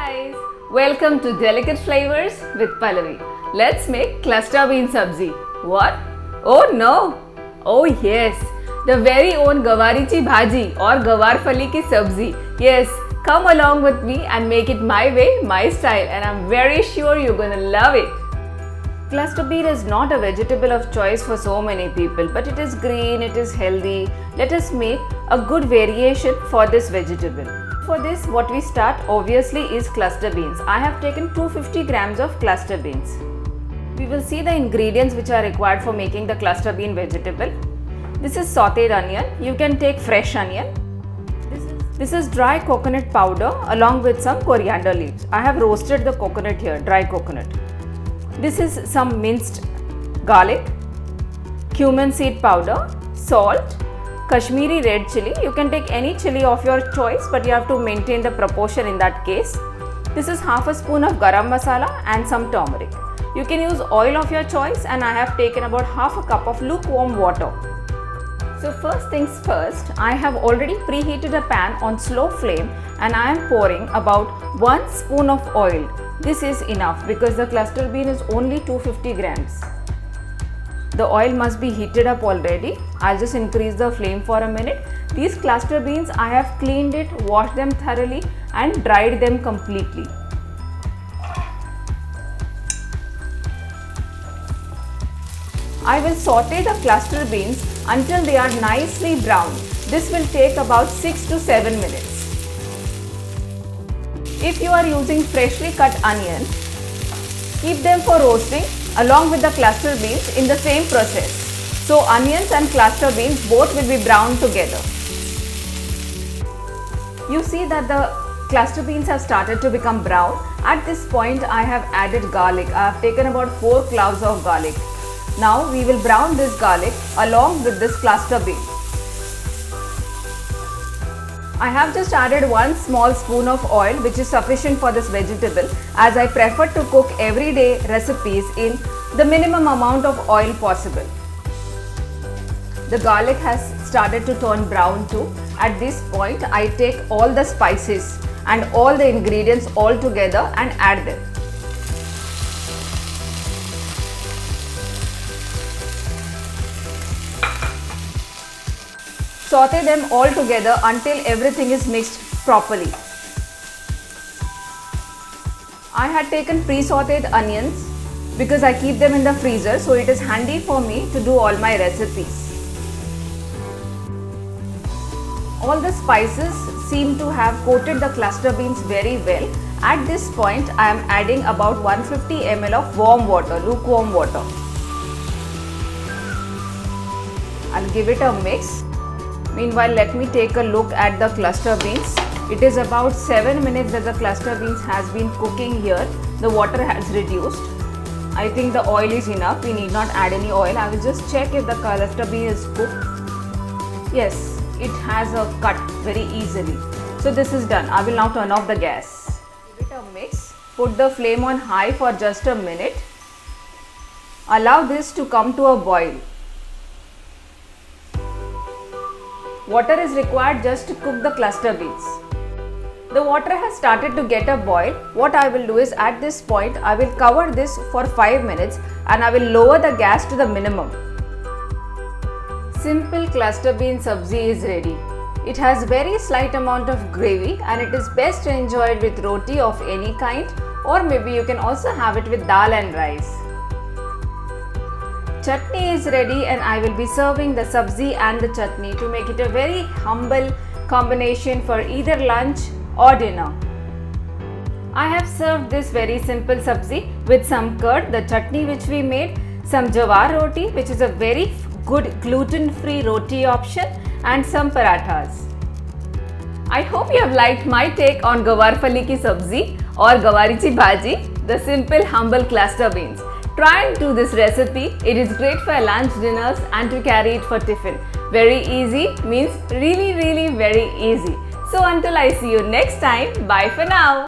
guys, welcome to Delicate Flavors with Pallavi. Let's make cluster bean sabzi. What? Oh no! Oh yes, the very own gawarichi bhaji or gawar phali ki sabzi. Yes, come along with me and make it my way, my style, and I'm very sure you're gonna love it. Cluster bean is not a vegetable of choice for so many people, but it is green, it is healthy. Let us make a good variation for this vegetable. For this, what we start obviously is cluster beans. I have taken 250 grams of cluster beans. We will see the ingredients which are required for making the cluster bean vegetable. This is sauteed onion. You can take fresh onion. This is dry coconut powder along with some coriander leaves. I have roasted the coconut here, dry coconut. This is some minced garlic, cumin seed powder, salt, Kashmiri red chili. You can take any chili of your choice, but you have to maintain the proportion in that case. This is half a spoon of garam masala and some turmeric. You can use oil of your choice, and I have taken about half a cup of lukewarm water. So first things first, I have already preheated a pan on slow flame and I am pouring about 1 spoon of oil. This is enough because the cluster bean is only 250 grams. The oil must be heated up already. I'll just increase the flame for a minute. These cluster beans, I have cleaned it, washed them thoroughly and dried them completely. I will saute the cluster beans until they are nicely brown. This will take about 6 to 7 minutes. If you are using freshly cut onion, keep them for roasting along with the cluster beans in the same process. So onions and cluster beans both will be browned together. You see that the cluster beans have started to become brown. At this point I have added garlic. I have taken about 4 cloves of garlic. Now we will brown this garlic along with this cluster bean. I have just added 1 small spoon of oil, which is sufficient for this vegetable, as I prefer to cook everyday recipes in the minimum amount of oil possible. The garlic has started to turn brown too. At this point I take all the spices and all the ingredients all together and add them. Saute them all together until everything is mixed properly. I had taken pre-sauteed onions because I keep them in the freezer, so it is handy for me to do all my recipes. All the spices seem to have coated the cluster beans very well. At this point, I am adding about 150 ml of warm water, lukewarm water. I'll give it a mix. Meanwhile, let me take a look at the cluster beans. It is about 7 minutes that the cluster beans has been cooking here. The water has reduced. I think the oil is enough. We need not add any oil. I will just check if the cluster bean is cooked. Yes, it has a cut very easily. So this is done. I will now turn off the gas. Give it a mix. Put the flame on high for just a minute. Allow this to come to a boil. Water is required just to cook the cluster beans. The water has started to get a boil. What I will do is, at this point I will cover this for 5 minutes and I will lower the gas to the minimum. Simple cluster bean sabzi is ready. It has very slight amount of gravy and it is best enjoyed with roti of any kind, or maybe you can also have it with dal and rice. Chutney is ready and I will be serving the sabzi and the chutney to make it a very humble combination for either lunch or dinner. I have served this very simple sabzi with some curd, the chutney which we made, some jawar roti, which is a very good gluten-free roti option, and some parathas. I hope you have liked my take on gawar phali ki sabzi or gawarichi bhaji, the simple humble cluster beans. Try and do this recipe. It is great for lunch, dinners and to carry it for tiffin. Very easy means really very easy. So until I see you next time, bye for now.